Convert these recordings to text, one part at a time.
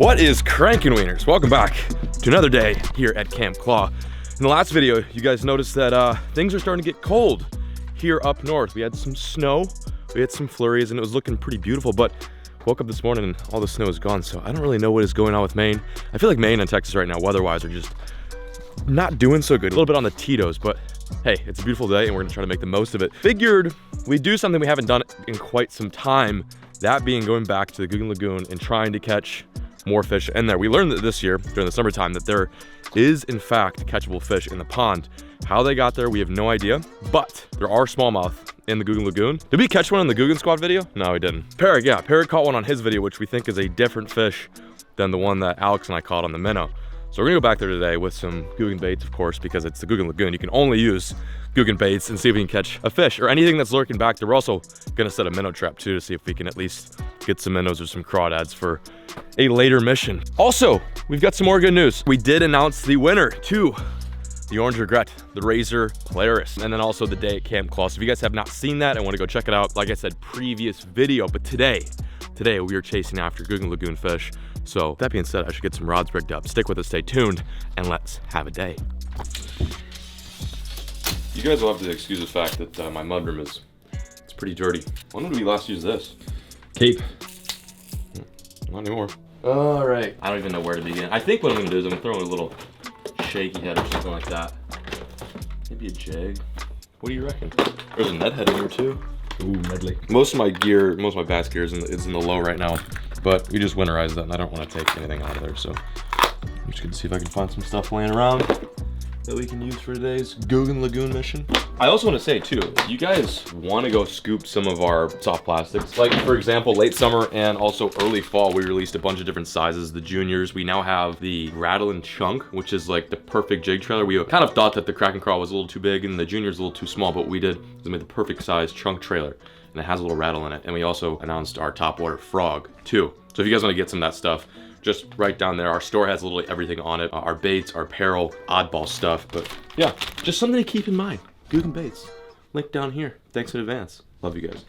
What is crankin' wieners? Welcome back to another day here at Camp Claw. In the last video, you guys noticed that things are starting to get cold here up north. We had some snow, we had some flurries, and it was looking pretty beautiful, but woke up this morning and all the snow is gone, so I don't really know what is going on with Maine. I feel like Maine and Texas right now, weather-wise, are just not doing so good. A little bit on the Tito's, but hey, it's a beautiful day and we're gonna try to make the most of it. Figured we'd do something we haven't done in quite some time, that being going back to the Googin Lagoon and trying to catch more fish in there. We learned that this year, during the summertime, that there is in fact catchable fish in the pond. How they got there, we have no idea, but there are smallmouth in the Googin Lagoon. Did we catch one in the Googin Squad video? No, we didn't. Parrot, yeah, Parrot caught one on his video, which we think is a different fish than the one that Alex and I caught on the minnow. So we're gonna go back there today with some Googin baits, of course, because it's the Googin Lagoon. You can only use Googin baits and see if we can catch a fish or anything that's lurking back there. We're also gonna set a minnow trap too to see if we can at least get some minnows or some crawdads for a later mission. Also, we've got some more good news. We did announce the winner to the Orange Regret, the Razor Polaris, and then also the day at Camp Claw. So if you guys have not seen that and want to go check it out, like I said, previous video, but today we are chasing after Googin Lagoon fish. So that being said, I should get some rods rigged up. Stick with us, stay tuned, and let's have a day. You guys will have to excuse the fact that my mudroom it's pretty dirty. When did we last use this? Cape. Not anymore. All right. I don't even know where to begin. I think what I'm gonna do is I'm gonna throw in a little shaky head or something like that. Maybe a jig. What do you reckon? There's a Ned head in here too. Ooh, medley. Most of my gear, most of my bass gear is in the low right now, but we just winterized that and I don't want to take anything out of there, so I'm just gonna see if I can find some stuff laying around that we can use for today's Googin Lagoon mission. I also want to say too, if you guys want to go scoop some of our soft plastics, like for example, late summer and also early fall, we released a bunch of different sizes. The juniors, we now have the Rattle and Chunk, which is like the perfect jig trailer. We kind of thought that the Kraken Crawl was a little too big and the junior's a little too small, but what we did is made the perfect size chunk trailer, and it has a little rattle in it. And we also announced our top water frog too. So if you guys want to get some of that stuff, just right down there. Our store has literally everything on it. Our baits, our apparel, oddball stuff. But yeah, just something to keep in mind. Googin baits. Link down here. Thanks in advance. Love you guys.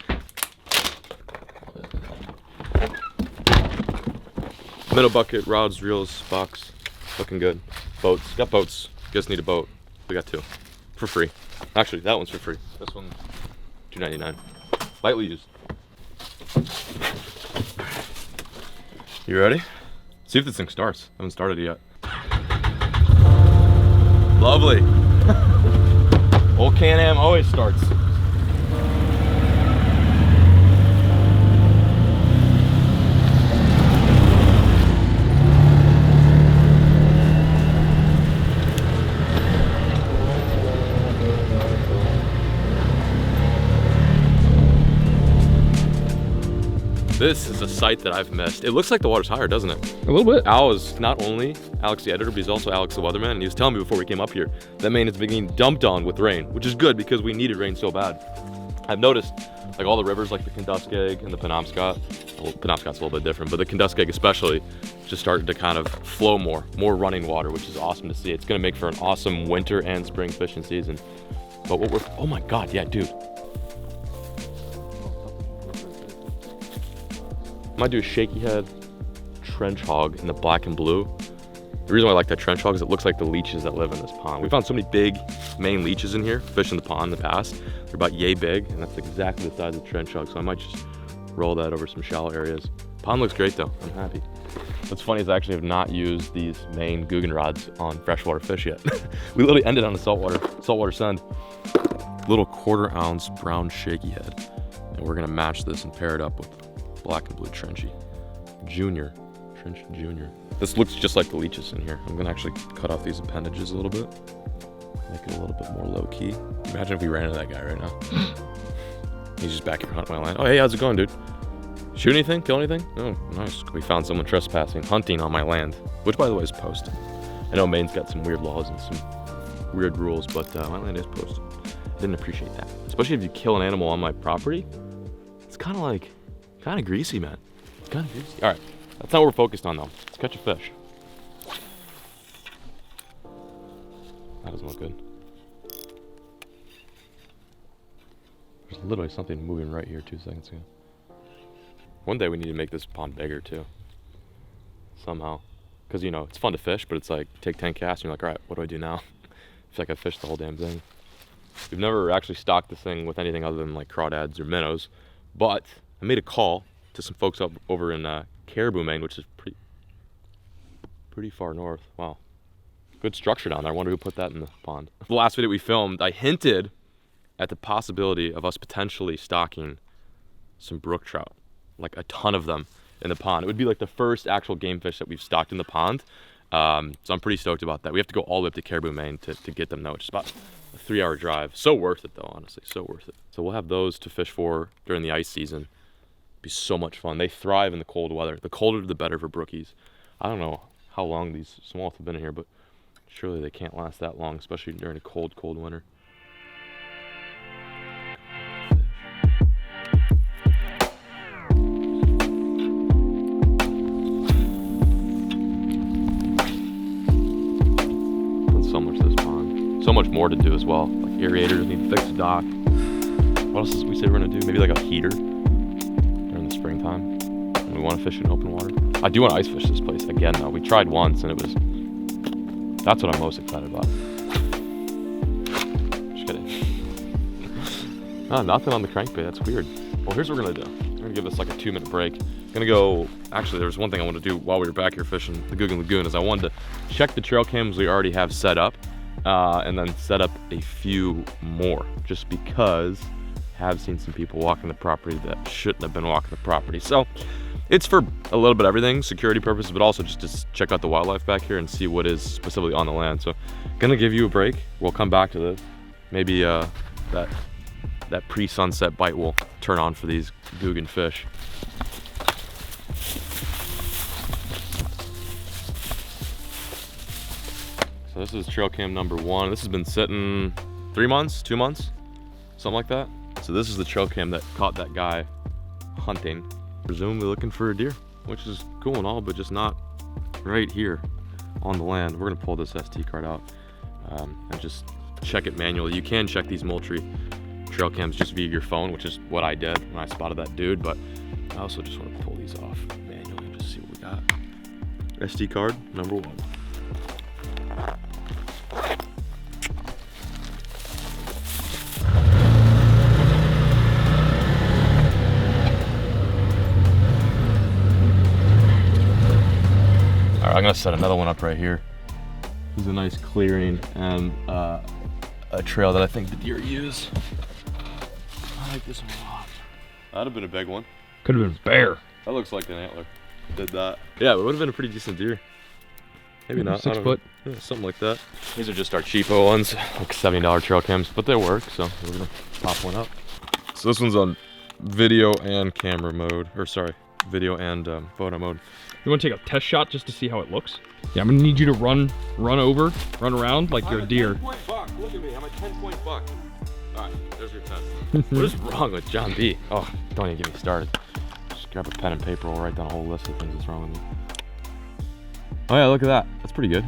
Minnow bucket, rods, reels, box. Looking good. Boats. Got boats. You guys need a boat. We got two. For free. Actually, that one's for free. This one, $2.99. Lightly used. You ready? See if this thing starts. I haven't started yet. Lovely. Old Can-Am always starts. This is a sight that I've missed. It looks like the water's higher, doesn't it? A little bit. Al is not only Alex the editor, but he's also Alex the weatherman, and he was telling me before we came up here that Maine is being dumped on with rain, which is good because we needed rain so bad. I've noticed like all the rivers like the Kentuskeg and the Penobscot, well, Penobscot's a little bit different, but the Kentuskeg especially just started to kind of flow more running water, which is awesome to see. It's gonna make for an awesome winter and spring fishing season. But what oh my God, yeah, dude. I might do a shaky head trench hog in the black and blue. The reason why I like that trench hog is it looks like the leeches that live in this pond. We found so many big Maine leeches in here, fish in the pond in the past. They're about yay big, and that's exactly the size of the trench hog, so I might just roll that over some shallow areas. Pond looks great though, I'm happy. What's funny is I actually have not used these Maine Googin rods on freshwater fish yet. We literally ended on a saltwater send. Little 1/4 ounce brown shaky head. And we're gonna match this and pair it up with black and blue trenchy junior. Trench junior. This looks just like the leeches in here. I'm gonna actually cut off these appendages a little bit, make it a little bit more low key. Imagine if we ran into that guy right now. He's just back here hunting my land. Oh hey, how's it going, dude? Shoot anything? Kill anything? Oh, nice. We found someone trespassing, hunting on my land, which by the way is posted. I know Maine's got some weird laws and some weird rules, but my land is posted. I didn't appreciate that, especially if you kill an animal on my property. It's kind of greasy, man. It's kind of greasy. All right, that's not what we're focused on though. Let's catch a fish. That doesn't look good. There's literally something moving right here 2 seconds ago. One day we need to make this pond bigger too. somehow. Because, you know, it's fun to fish, but it's like, take 10 casts, and you're like, all right, what do I do now? I feel like I fished the whole damn thing. We've never actually stocked this thing with anything other than like crawdads or minnows, but I made a call to some folks up over in Caribou, Maine, which is pretty far north. Wow, good structure down there. I wonder who put that in the pond. The last video we filmed, I hinted at the possibility of us potentially stocking some brook trout, like a ton of them in the pond. It would be like the first actual game fish that we've stocked in the pond. So I'm pretty stoked about that. We have to go all the way up to Caribou, Maine to get them though. It's about a 3-hour drive. So worth it though, honestly, so worth it. So we'll have those to fish for during the ice season. Be so much fun. They thrive in the cold weather. The colder the better for brookies. I don't know how long these smallmouth have been in here, but surely they can't last that long, especially during a cold winter. So much to this pond. So much more to do as well. Like aerators, need to fix the dock. What else did we say we're gonna do? Maybe like a heater during the springtime. And we want to fish in open water. I do want to ice fish this place again though. We tried once and it was, that's what I'm most excited about. Just kidding. Oh, nothing on the crankbait, that's weird. Well, here's what we're gonna do. We're gonna give this like a 2-minute break. Gonna go, actually there's one thing I want to do while we were back here fishing the Googan Lagoon is I wanted to check the trail cams we already have set up and then set up a few more just because I have seen some people walking the property that shouldn't have been walking the property. So it's for a little bit of everything, security purposes, but also just to check out the wildlife back here and see what is specifically on the land. So gonna give you a break. We'll come back to this. Maybe that pre-sunset bite will turn on for these Googan fish. So this is trail cam number 1. This has been sitting 3 months, 2 months, something like that. So this is the trail cam that caught that guy hunting, presumably looking for a deer, which is cool and all, but just not right here on the land. We're gonna pull this SD card out and just check it manually. You can check these Moultrie trail cams just via your phone, which is what I did when I spotted that dude, but I also just want to pull these off manually and just see what we got. SD card number 1. All right, I'm gonna set another one up right here. This is a nice clearing and a trail that I think the deer use. I like this one a lot. That'd have been a big one. Could have been a bear. That looks like an antler. Did that. Yeah, it would have been a pretty decent deer. Maybe not. 6 foot. Yeah, something like that. These are just our cheapo ones, like $70 trail cams, but they work, so we're gonna pop one up. So this one's on video and camera mode, or sorry, video and photo mode. You want to take a test shot just to see how it looks? Yeah, I'm gonna need you to run around like you're a deer. 10-point buck. Look at me, I'm a 10-point buck. All right, there's your test. What is wrong with John B? Oh, don't even get me started. Just grab a pen and paper, we'll write down a whole list of things that's wrong with me. Oh yeah, look at that. That's pretty good.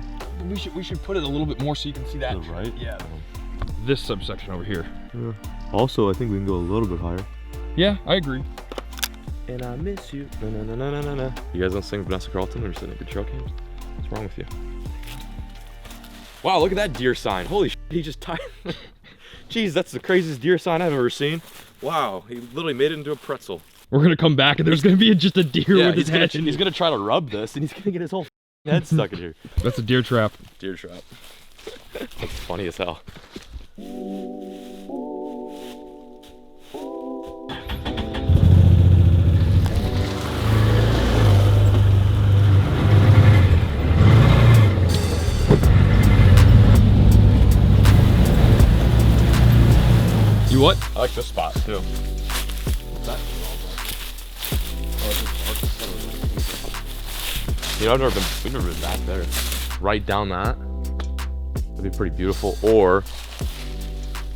We should put it a little bit more so you can see that. Right? Yeah. This subsection over here. Yeah. Also, I think we can go a little bit higher. Yeah, I agree. And I miss you. Na, na, na, na, na, na. You guys don't sing Vanessa Carlton when you're sitting at your trail cams? What's wrong with you? Wow, look at that deer sign. Holy shit, he just tied. Jeez, that's the craziest deer sign I've ever seen. Wow, he literally made it into a pretzel. We're gonna come back and there's gonna be just a deer with his head. He's gonna try to rub this and he's gonna get his whole head stuck in here. That's a deer trap. Deer trap. That's funny as hell. You what? I like this spot too. You know, we've never been back there. Right down that. That'd be pretty beautiful. Or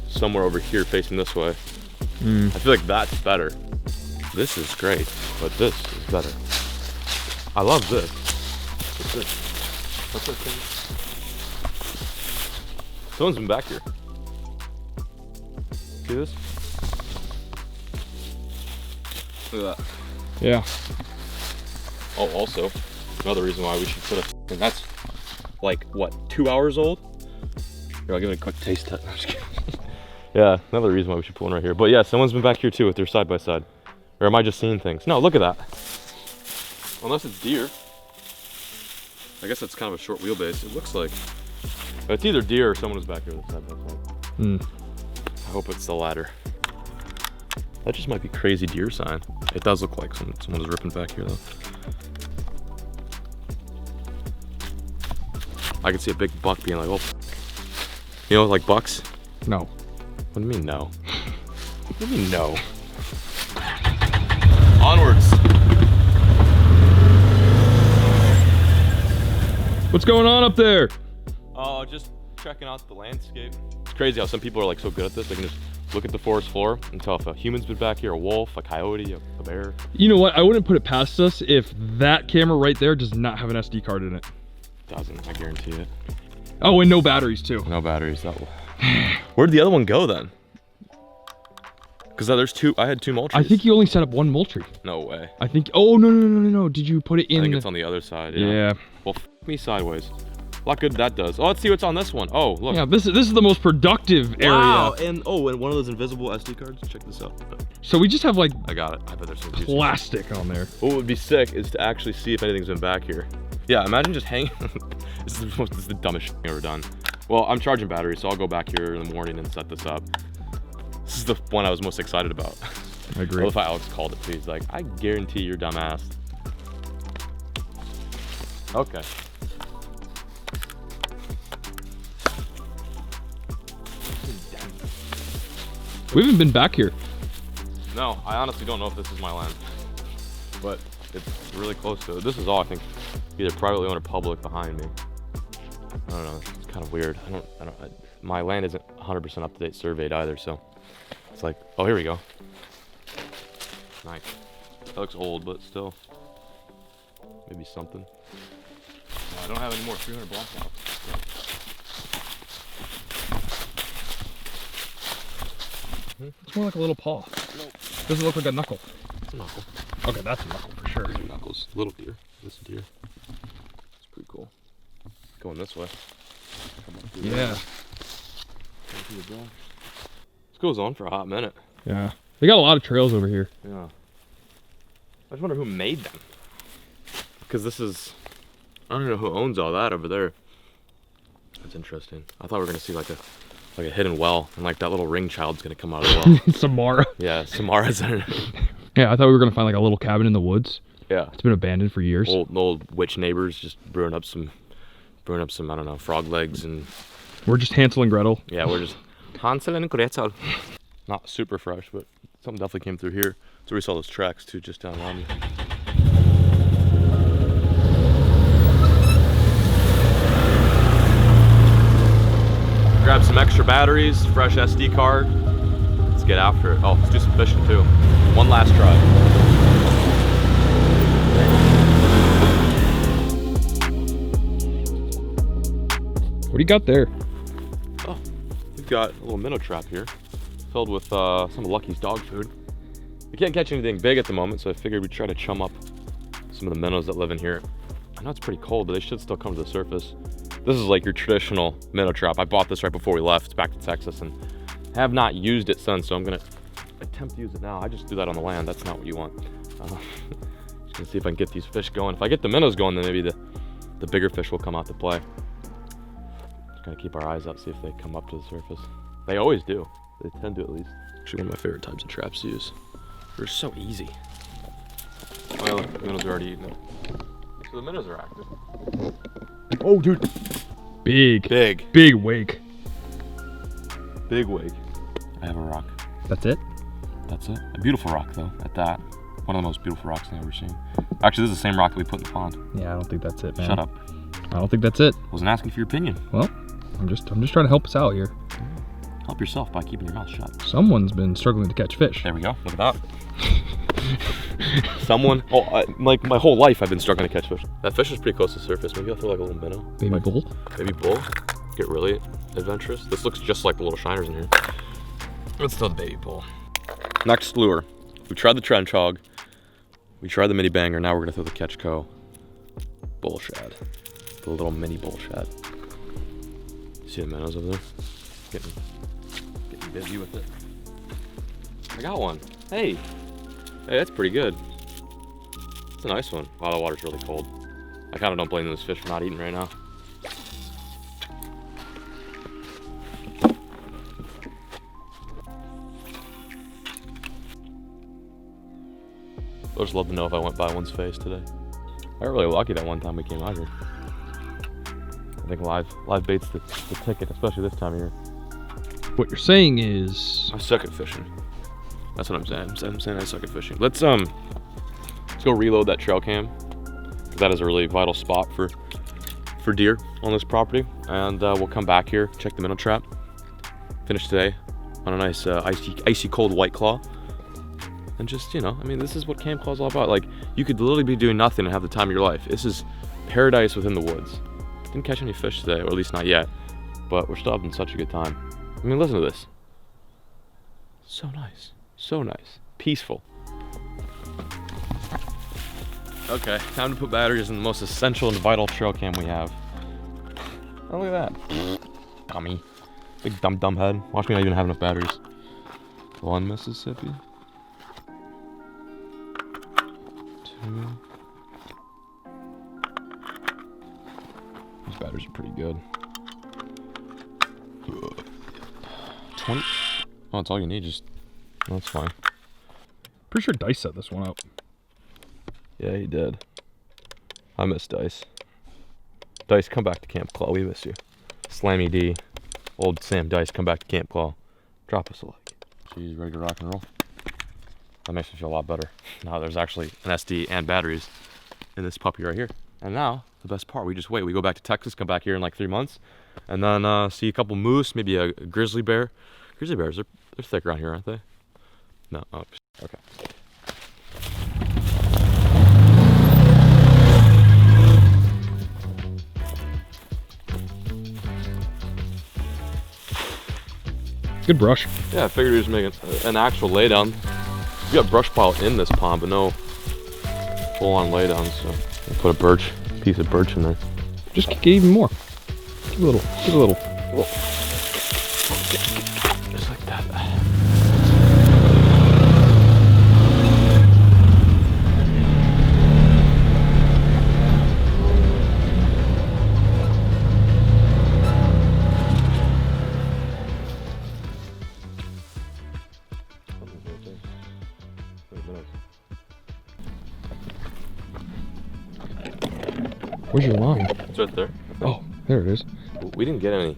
somewhere over here facing this way. I feel like that's better. This is great, but this is better. I love this. What's this? What's this thing? Someone's been back here. See this? Look at that. Yeah. Oh, also, Another reason why we should put a, and that's like, what, 2 hours old? Here, I'll give it a quick taste test. I'm just kidding. Yeah, another reason why we should put one right here. But yeah, someone's been back here too with their side by side. Or am I just seeing things? No, look at that. Unless it's deer. I guess that's kind of a short wheelbase, it looks like. But it's either deer or someone was back here with side by side. I hope it's the latter. That just might be crazy deer sign. It does look like someone was ripping back here though. I can see a big buck being like, oh, you know, like bucks? No. What do you mean no? What do you mean no? Onwards. What's going on up there? Oh, just checking out the landscape. It's crazy how some people are like so good at this. They can just look at the forest floor and tell if a human's been back here, a wolf, a coyote, a bear. You know what? I wouldn't put it past us if that camera right there does not have an SD card in it. Doesn't, I guarantee it. Oh, and no batteries too. No batteries. That will. Where'd the other one go then? Because there's two. I had two mulches. I think you only set up one Moultrie. No way. I think. Oh no! Did you put it in? I think it's on the other side. Yeah. Well, f me sideways. A lot good that does. Oh, let's see what's on this one. Oh, look. Yeah, this is the most productive area. Wow, and oh, and one of those invisible SD cards. Check this out. So we just have like. I got it. I bet there's some plastic on there. What would be sick is to actually see if anything's been back here. Yeah, imagine just hanging. This is the dumbest shit I've ever done. Well, I'm charging batteries, so I'll go back here in the morning and set this up. This is the one I was most excited about. I agree. I love how Alex called it too. He's like, I guarantee you're dumbass. Okay. We haven't been back here. No, I honestly don't know if this is my land, but it's really close to it. This is all, I think, either privately owned or public behind me. I don't know, it's kind of weird. My land isn't 100% up to date surveyed either, so it's like, oh, here we go. Nice. That looks old, but still, maybe something. No, I don't have any more 300 block outs. It's more like a little paw. Nope. Doesn't look like a knuckle. It's a knuckle. Okay, that's a knuckle for sure. These are knuckles. Little deer. This deer. It's pretty cool. Going this way. Yeah. This goes on for a hot minute. Yeah. They got a lot of trails over here. Yeah. I just wonder who made them. Because this is, I don't know who owns all that over there. That's interesting. I thought we were gonna see like a hidden well, and like that little ring child's gonna come out of the well. Samara. Yeah, Samara's in it. Yeah, I thought we were gonna find like a little cabin in the woods. Yeah. It's been abandoned for years. Old witch neighbors just brewing up some, I don't know, frog legs, and we're just Hansel and Gretel. Yeah, we're just Hansel and Gretel. Not super fresh, but something definitely came through here. So we saw those tracks too, just down around me. Grab some extra batteries, fresh SD card. Let's get after it. Oh, let's do some fishing too. One last try. What do you got there? Oh, we've got a little minnow trap here, filled with some of Lucky's dog food. We can't catch anything big at the moment, so I figured we'd try to chum up some of the minnows that live in here. I know it's pretty cold, but they should still come to the surface. This is like your traditional minnow trap. I bought this right before we left back to Texas and have not used it since, so I'm gonna attempt to use it now. I just do that on the land. That's not what you want. Just gonna see if I can get these fish going. If I get the minnows going, then maybe the bigger fish will come out to play. Just gotta keep our eyes out, see if they come up to the surface. They always do. They tend to, at least. Actually, one of my favorite types of traps to use. They're so easy. Oh yeah, look, the minnows are already eating it. So the minnows are active. Oh, dude. Big wake. Big wake. I have a rock. That's it? That's it. A beautiful rock, though, at that. One of the most beautiful rocks I've ever seen. Actually, this is the same rock that we put in the pond. Yeah, I don't think that's it, man. Shut up. I don't think that's it. Wasn't asking for your opinion. Well, I'm just trying to help us out here. Help yourself by keeping your mouth shut. Someone's been struggling to catch fish. There we go. Look at that. Someone, like my whole life I've been struggling to catch fish. That fish is pretty close to the surface. Maybe I'll throw like a little minnow. Baby bull? Baby bull. Get really adventurous. This looks just like the little shiners in here. Let's throw the baby bull. Next lure. We tried the trench hog. We tried the mini banger. Now we're gonna throw the catch co. bull shad. The little mini bull shad. See the minnows over there? Getting busy with it. I got one. Hey, that's pretty good. It's a nice one. Wow, the water's really cold. I kind of don't blame those fish for not eating right now. I'd just love to know if I went by one's face today. I got really lucky that one time we came out here. I think live bait's the ticket, especially this time of year. What you're saying is... I suck at fishing. That's what I'm saying. I'm saying I suck at fishing. Let's go reload that trail cam. That is a really vital spot for deer on this property. And we'll come back here, check the minnow trap. Finish today on a nice icy cold white claw. And just, you know, I mean, this is what Camp Claw is all about. Like, you could literally be doing nothing and have the time of your life. This is paradise within the woods. Didn't catch any fish today, or at least not yet. But we're still having such a good time. I mean, listen to this. So nice. So nice. Peaceful. Okay, time to put batteries in the most essential and vital trail cam we have. Oh, look at that. Dummy. Big dumb head. Watch me not even have enough batteries. 1 Mississippi. 2. These batteries are pretty good. 20. Oh, that's all you need. Just, oh, that's fine. Pretty sure Dice set this one up. Yeah, he did. I miss Dice. Dice, come back to Camp Claw. We miss you. Slammy D, old Sam Dice, come back to Camp Claw. Drop us a like. She's ready to rock and roll. That makes me feel a lot better. Now there's actually an SD and batteries in this puppy right here. And now, the best part, we just wait. We go back to Texas, come back here in like 3 months, and then see a couple moose, maybe a grizzly bear. Grizzly bears, they're thick around here, aren't they? No, oh, okay. Good brush. Yeah, I figured he was making an actual laydown. We got brush pile in this pond, but no full-on laydown, so I put a piece of birch in there. Just get even more. Give a little. Give a little. Just like that. Where's your line? It's right there. Oh, there it is. We didn't get any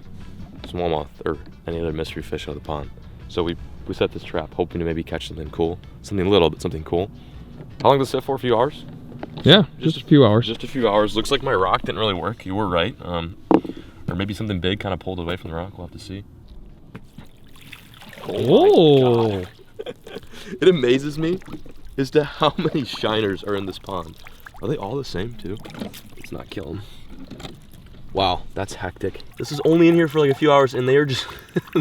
smallmouth or any other mystery fish out of the pond. So we set this trap hoping to maybe catch something cool. Something little, but something cool. How long does it sit for? A few hours? Yeah, just a few hours. Just a few hours. Looks like my rock didn't really work. You were right. Or maybe something big kind of pulled away from the rock. We'll have to see. Oh! It amazes me as to how many shiners are in this pond. Are they all the same too? Let's not kill them. Wow, that's hectic. This is only in here for like a few hours and they are just,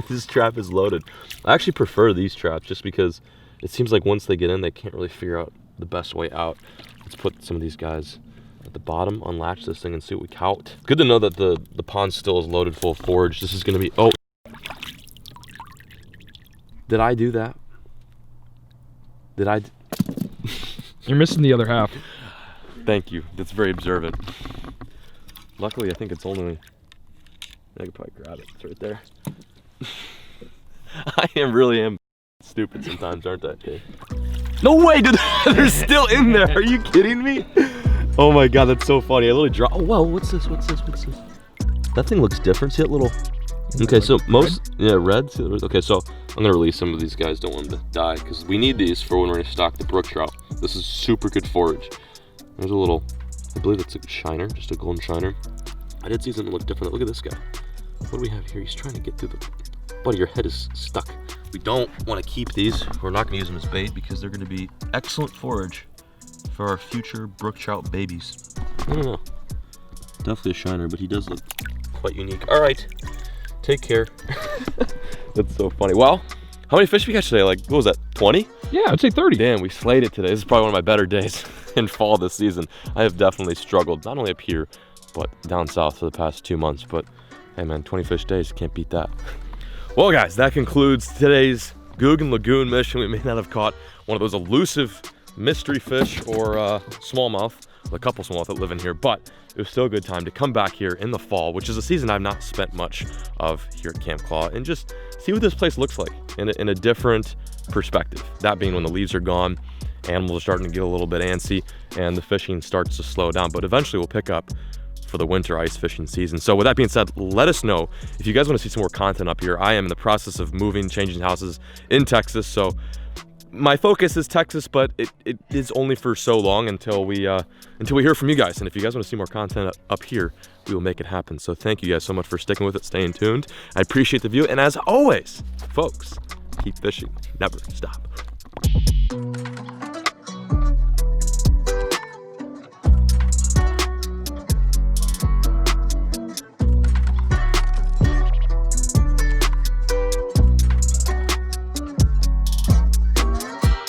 this trap is loaded. I actually prefer these traps just because it seems like once they get in, they can't really figure out the best way out. Let's put some of these guys at the bottom, unlatch this thing and see what we count. Good to know that the pond still is loaded full of forage. This is gonna be, oh. Did I do that? You're missing the other half. Thank you. That's very observant. Luckily, I think it's only... I could probably grab it. It's right there. I really am stupid sometimes, aren't I? Okay. No way, dude! They're still in there. Are you kidding me? Oh my god, that's so funny. I literally dropped... Oh, wow. What's this? That thing looks different. See that little... Okay, so most... Yeah, red. Okay, so I'm going to release some of these guys. Don't want them to die because we need these for when we're going to stock the brook trout. This is super good forage. There's a little, I believe it's a shiner, just a golden shiner. I did see something look different. Look at this guy. What do we have here? He's trying to get through the, buddy, your head is stuck. We don't want to keep these. We're not going to use them as bait because they're going to be excellent forage for our future brook trout babies. I don't know. Definitely a shiner, but he does look quite unique. All right, take care. That's so funny. Well, How many fish we catch today? Like, what was that, 20? Yeah, I'd say 30. Damn, we slayed it today. This is probably one of my better days in fall this season. I have definitely struggled, not only up here, but down south for the past 2 months. But hey man, 20 fish days, can't beat that. Well guys, that concludes today's Googan Lagoon mission. We may not have caught one of those elusive mystery fish or smallmouth, a couple smallmouth that live in here, but it was still a good time to come back here in the fall, which is a season I've not spent much of here at Camp Claw, and just see what this place looks like in a different perspective. That being when the leaves are gone, animals are starting to get a little bit antsy, and the fishing starts to slow down, but eventually we'll pick up for the winter ice fishing season. So with that being said, let us know if you guys want to see some more content up here. I am in the process of moving, changing houses in Texas, so my focus is Texas, but it is only for so long until we hear from you guys. And if you guys want to see more content up here, we will make it happen. So thank you guys so much for sticking with it, staying tuned. I appreciate the view, and as always, folks, keep fishing, never stop.